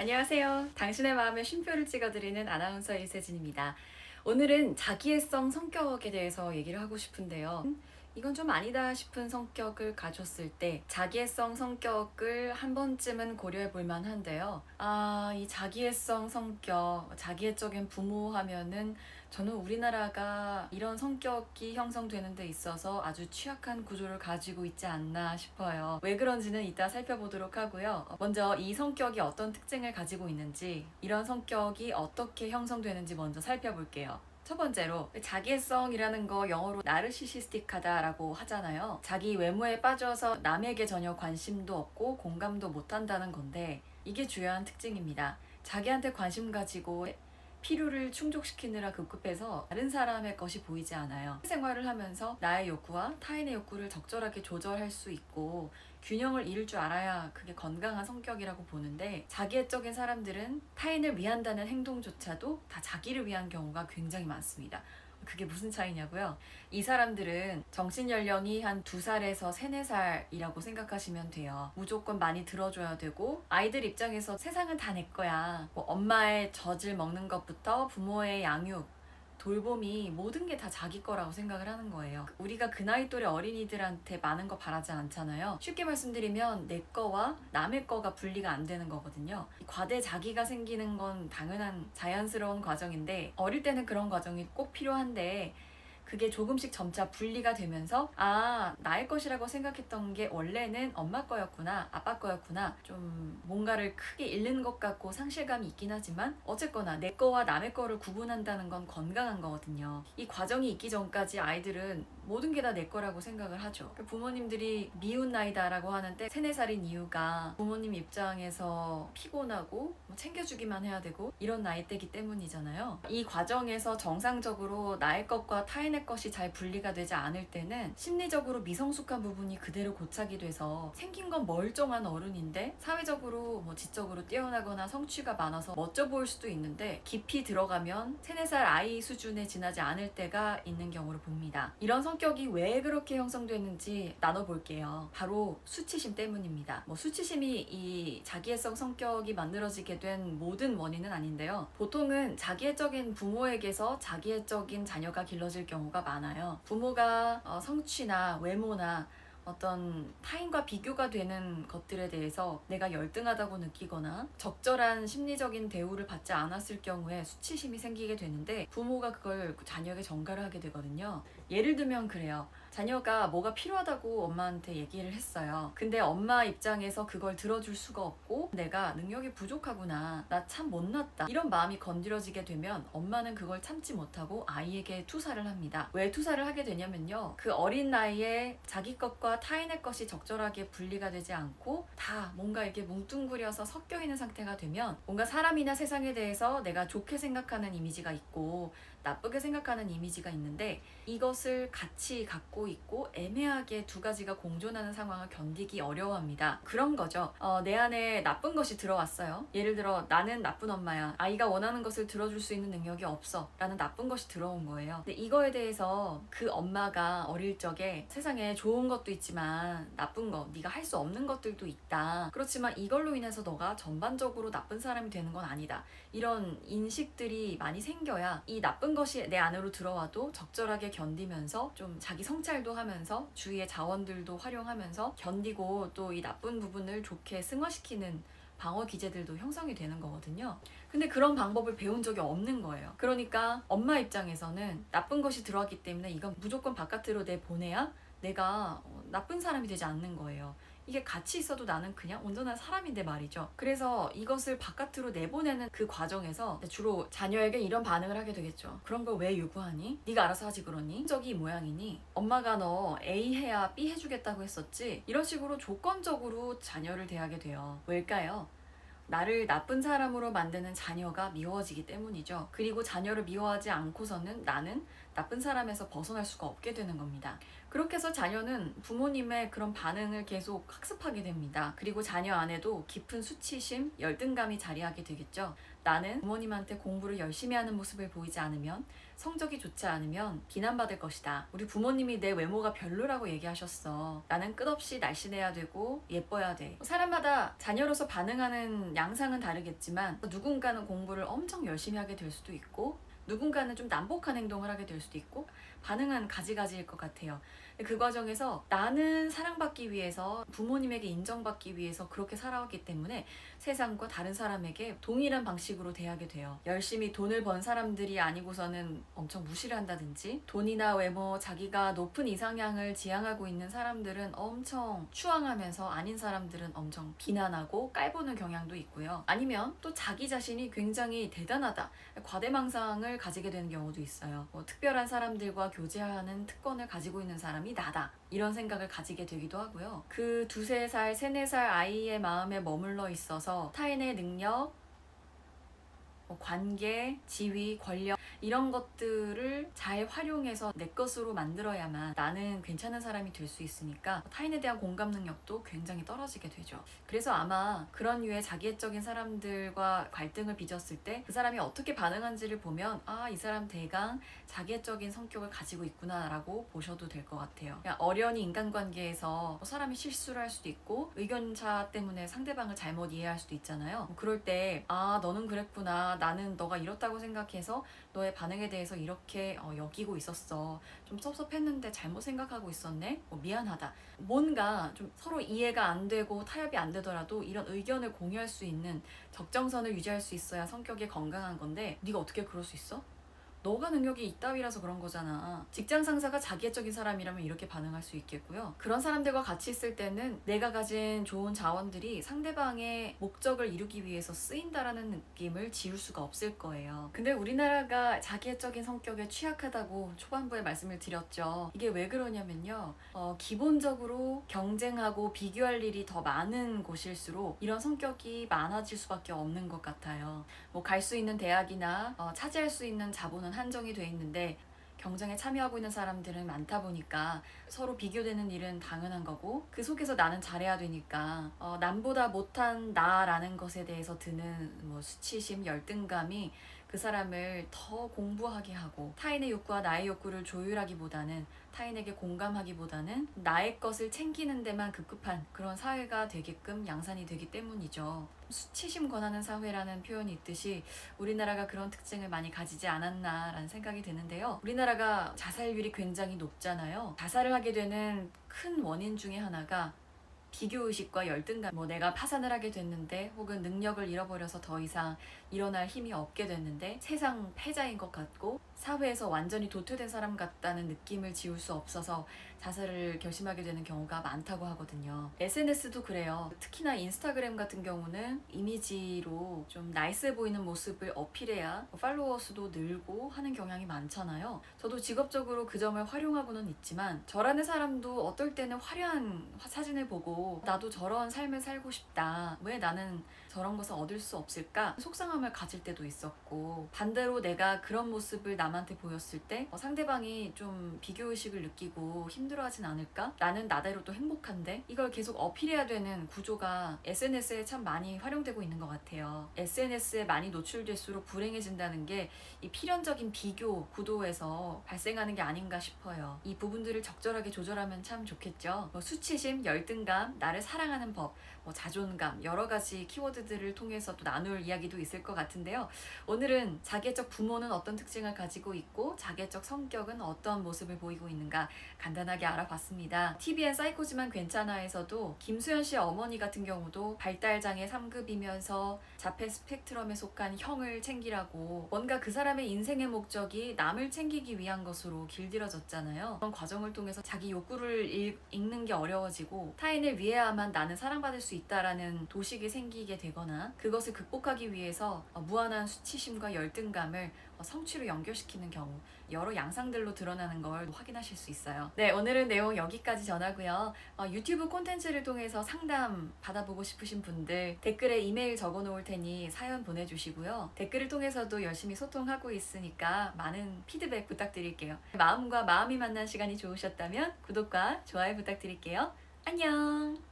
안녕하세요. 당신의 마음에 쉼표를 찍어드리는 아나운서 이세진입니다. 오늘은 자기애성 성격에 대해서 얘기를 하고 싶은데요. 이건 좀 아니다 싶은 성격을 가졌을 때 자기애성 성격을 한 번쯤은 고려해 볼 만한데요. 이 자기애성 성격, 자기애적인 부모 하면은 저는 우리나라가 이런 성격이 형성되는 데 있어서 아주 취약한 구조를 가지고 있지 않나 싶어요. 왜 그런지는 이따 살펴보도록 하고요. 먼저 이 성격이 어떤 특징을 가지고 있는지, 이런 성격이 어떻게 형성되는지 먼저 살펴볼게요. 첫 번째로 자기애성이라는 거 영어로 나르시시스틱하다라고 하잖아요. 자기 외모에 빠져서 남에게 전혀 관심도 없고 공감도 못한다는 건데 이게 주요한 특징입니다. 자기한테 관심 가지고 필요를 충족시키느라 급급해서 다른 사람의 것이 보이지 않아요. 생활을 하면서 나의 욕구와 타인의 욕구를 적절하게 조절할 수 있고 균형을 이룰 줄 알아야 그게 건강한 성격이라고 보는데, 자기애적인 사람들은 타인을 위한다는 행동조차도 다 자기를 위한 경우가 굉장히 많습니다. 그게 무슨 차이냐고요? 이 사람들은 정신연령이 한 2살에서 3, 4살이라고 생각하시면 돼요. 무조건 많이 들어줘야 되고, 아이들 입장에서 세상은 다 내 거야. 뭐 엄마의 젖을 먹는 것부터 부모의 양육, 돌봄이 모든 게 다 자기 거라고 생각을 하는 거예요. 우리가 그 나이 또래 어린이들한테 많은 거 바라지 않잖아요. 쉽게 말씀드리면 내 거와 남의 거가 분리가 안 되는 거거든요. 과대 자기가 생기는 건 당연한 자연스러운 과정인데, 어릴 때는 그런 과정이 꼭 필요한데 그게 조금씩 점차 분리가 되면서 나의 것이라고 생각했던 게 원래는 엄마 거였구나, 아빠 거였구나, 좀 뭔가를 크게 잃는 것 같고 상실감이 있긴 하지만 어쨌거나 내 거와 남의 거를 구분한다는 건 건강한 거거든요. 이 과정이 있기 전까지 아이들은 모든 게 다 내 거라고 생각을 하죠. 부모님들이 미운 나이다라고 하는데 3, 4살인 이유가 부모님 입장에서 피곤하고 챙겨주기만 해야 되고 이런 나이대이기 때문이잖아요. 이 과정에서 정상적으로 나의 것과 타인의 것이 잘 분리가 되지 않을 때는 심리적으로 미성숙한 부분이 그대로 고착이 돼서 생긴 건 멀쩡한 어른인데 사회적으로 지적으로 뛰어나거나 성취가 많아서 멋져 보일 수도 있는데 깊이 들어가면 3, 4살 아이 수준에 지나지 않을 때가 있는 경우를 봅니다. 이런 성격이 왜 그렇게 형성되는지 나눠볼게요. 바로 수치심 때문입니다. 수치심이 이 자기애성 성격이 만들어지게 된 모든 원인은 아닌데요. 보통은 자기애적인 부모에게서 자기애적인 자녀가 길러질 경우가 많아요. 부모가 성취나 외모나 어떤 타인과 비교가 되는 것들에 대해서 내가 열등하다고 느끼거나 적절한 심리적인 대우를 받지 않았을 경우에 수치심이 생기게 되는데, 부모가 그걸 자녀에게 전가를 하게 되거든요. 예를 들면 그래요. 자녀가 뭐가 필요하다고 엄마한테 얘기를 했어요. 근데 엄마 입장에서 그걸 들어줄 수가 없고 내가 능력이 부족하구나, 나 참 못났다, 이런 마음이 건드려지게 되면 엄마는 그걸 참지 못하고 아이에게 투사를 합니다. 왜 투사를 하게 되냐면요, 그 어린 나이에 자기 것과 타인의 것이 적절하게 분리가 되지 않고 다 뭔가 이렇게 뭉뚱그려서 섞여 있는 상태가 되면 뭔가 사람이나 세상에 대해서 내가 좋게 생각하는 이미지가 있고 나쁘게 생각하는 이미지가 있는데, 이것을 같이 갖고 있고 애매하게 두 가지가 공존하는 상황을 견디기 어려워합니다. 그런 거죠. 내 안에 나쁜 것이 들어왔어요. 예를 들어 나는 나쁜 엄마야, 아이가 원하는 것을 들어줄 수 있는 능력이 없어 라는 나쁜 것이 들어온 거예요. 근데 이거에 대해서 그 엄마가 어릴 적에 세상에 좋은 것도 있지만 나쁜 거, 네가 할 수 없는 것들도 있다, 그렇지만 이걸로 인해서 너가 전반적으로 나쁜 사람이 되는 건 아니다, 이런 인식들이 많이 생겨야 이 나쁜 것이 내 안으로 들어와도 적절하게 견디면서 좀 자기 성찰도 하면서 주위의 자원들도 활용하면서 견디고 또 이 나쁜 부분을 좋게 승화시키는 방어 기제들도 형성이 되는 거거든요. 근데 그런 방법을 배운 적이 없는 거예요. 그러니까 엄마 입장에서는 나쁜 것이 들어왔기 때문에 이건 무조건 바깥으로 내보내야 내가 나쁜 사람이 되지 않는 거예요. 이게 같이 있어도 나는 그냥 온전한 사람인데 말이죠. 그래서 이것을 바깥으로 내보내는 그 과정에서 주로 자녀에게 이런 반응을 하게 되겠죠. 그런 걸 왜 요구하니? 네가 알아서 하지 그러니? 적이 모양이니? 엄마가 너 A 해야 B 해주겠다고 했었지? 이런 식으로 조건적으로 자녀를 대하게 돼요. 왜일까요? 나를 나쁜 사람으로 만드는 자녀가 미워지기 때문이죠. 그리고 자녀를 미워하지 않고서는 나는 나쁜 사람에서 벗어날 수가 없게 되는 겁니다. 그렇게 해서 자녀는 부모님의 그런 반응을 계속 학습하게 됩니다. 그리고 자녀 안에도 깊은 수치심, 열등감이 자리하게 되겠죠. 나는 부모님한테 공부를 열심히 하는 모습을 보이지 않으면, 성적이 좋지 않으면 비난받을 것이다. 우리 부모님이 내 외모가 별로라고 얘기하셨어. 나는 끝없이 날씬해야 되고 예뻐야 돼. 사람마다 자녀로서 반응하는 양상은 다르겠지만 누군가는 공부를 엄청 열심히 하게 될 수도 있고, 누군가는 좀 난폭한 행동을 하게 될 수도 있고, 반응은 가지가지일 것 같아요. 그 과정에서 나는 사랑받기 위해서, 부모님에게 인정받기 위해서 그렇게 살아왔기 때문에 세상과 다른 사람에게 동일한 방식으로 대하게 돼요. 열심히 돈을 번 사람들이 아니고서는 엄청 무시를 한다든지, 돈이나 외모, 자기가 높은 이상향을 지향하고 있는 사람들은 엄청 추앙하면서 아닌 사람들은 엄청 비난하고 깔보는 경향도 있고요. 아니면 또 자기 자신이 굉장히 대단하다, 과대망상을 가지게 되는 경우도 있어요. 특별한 사람들과 교제하는 특권을 가지고 있는 사람이 나다, 이런 생각을 가지게 되기도 하고요. 그 두세 살, 세네 살 아이의 마음에 머물러 있어서 타인의 능력, 관계, 지위, 권력, 이런 것들을 잘 활용해서 내 것으로 만들어야만 나는 괜찮은 사람이 될 수 있으니까 타인에 대한 공감 능력도 굉장히 떨어지게 되죠. 그래서 아마 그런 류의 자기애적인 사람들과 갈등을 빚었을 때 그 사람이 어떻게 반응한지를 보면, 아, 이 사람 대강 자기애적인 성격을 가지고 있구나 라고 보셔도 될 것 같아요. 그냥 어련히 인간관계에서 사람이 실수를 할 수도 있고 의견차 때문에 상대방을 잘못 이해할 수도 있잖아요. 그럴 때, 아, 너는 그랬구나, 나는 너가 이렇다고 생각해서 너의 반응에 대해서 이렇게 여기고 있었어. 좀 섭섭했는데 잘못 생각하고 있었네. 미안하다. 뭔가 좀 서로 이해가 안 되고 타협이 안 되더라도 이런 의견을 공유할 수 있는 적정선을 유지할 수 있어야 성격이 건강한 건데, 네가 어떻게 그럴 수 있어? 너가 능력이 이따위라서 그런 거잖아. 직장 상사가 자기애적인 사람이라면 이렇게 반응할 수 있겠고요. 그런 사람들과 같이 있을 때는 내가 가진 좋은 자원들이 상대방의 목적을 이루기 위해서 쓰인다라는 느낌을 지울 수가 없을 거예요. 근데 우리나라가 자기애적인 성격에 취약하다고 초반부에 말씀을 드렸죠. 이게 왜 그러냐면요. 기본적으로 경쟁하고 비교할 일이 더 많은 곳일수록 이런 성격이 많아질 수밖에 없는 것 같아요. 갈 수 있는 대학이나 차지할 수 있는 자본은 한정이 돼 있는데 경쟁에 참여하고 있는 사람들은 많다 보니까 서로 비교되는 일은 당연한 거고, 그 속에서 나는 잘해야 되니까 남보다 못한 나라는 것에 대해서 드는 수치심, 열등감이 그 사람을 더 공부하게 하고, 타인의 욕구와 나의 욕구를 조율하기보다는, 타인에게 공감하기보다는 나의 것을 챙기는 데만 급급한 그런 사회가 되게끔 양산이 되기 때문이죠. 수치심 권하는 사회라는 표현이 있듯이 우리나라가 그런 특징을 많이 가지지 않았나라는 생각이 드는데요. 우리나라가 자살률이 굉장히 높잖아요. 자살을 하게 되는 큰 원인 중에 하나가 비교의식과 열등감, 내가 파산을 하게 됐는데, 혹은 능력을 잃어버려서 더 이상 일어날 힘이 없게 됐는데 세상 패자인 것 같고 사회에서 완전히 도태된 사람 같다는 느낌을 지울 수 없어서 자살을 결심하게 되는 경우가 많다고 하거든요. SNS도 그래요. 특히나 인스타그램 같은 경우는 이미지로 좀 나이스해 보이는 모습을 어필해야 팔로워 수도 늘고 하는 경향이 많잖아요. 저도 직업적으로 그 점을 활용하고는 있지만, 저라는 사람도 어떨 때는 화려한 사진을 보고 나도 저런 삶을 살고 싶다, 왜 나는 저런 것을 얻을 수 없을까 속상함을 가질 때도 있었고, 반대로 내가 그런 모습을 남한테 보였을 때 상대방이 좀 비교의식을 느끼고 힘들어하진 않을까? 나는 나대로 또 행복한데? 이걸 계속 어필해야 되는 구조가 SNS에 참 많이 활용되고 있는 것 같아요. SNS에 많이 노출될수록 불행해진다는 게 이 필연적인 비교 구도에서 발생하는 게 아닌가 싶어요. 이 부분들을 적절하게 조절하면 참 좋겠죠. 수치심, 열등감, 나를 사랑하는 법, 자존감, 여러 가지 키워드들을 통해서 또 나눌 이야기도 있을 것 같은데요. 오늘은 자기애적 부모는 어떤 특징을 가지고 있고 자기애적 성격은 어떤 모습을 보이고 있는가 간단하게 알아봤습니다. TVN 사이코지만 괜찮아에서도 김수현 씨의 어머니 같은 경우도 발달장애 3급이면서 자폐 스펙트럼에 속한 형을 챙기라고, 뭔가 그 사람의 인생의 목적이 남을 챙기기 위한 것으로 길들여졌잖아요. 그런 과정을 통해서 자기 욕구를 읽는 게 어려워지고 타인을 위해야만 나는 사랑받을 수 있다라는 도식이 생기게 되고 되거나 그것을 극복하기 위해서 무한한 수치심과 열등감을 성취로 연결시키는 경우 여러 양상들로 드러나는 걸 확인하실 수 있어요. 네, 오늘은 내용 여기까지 전하고요. 유튜브 콘텐츠를 통해서 상담 받아보고 싶으신 분들 댓글에 이메일 적어 놓을 테니 사연 보내주시고요. 댓글을 통해서도 열심히 소통하고 있으니까 많은 피드백 부탁드릴게요. 마음과 마음이 만난 시간이 좋으셨다면 구독과 좋아요 부탁드릴게요. 안녕!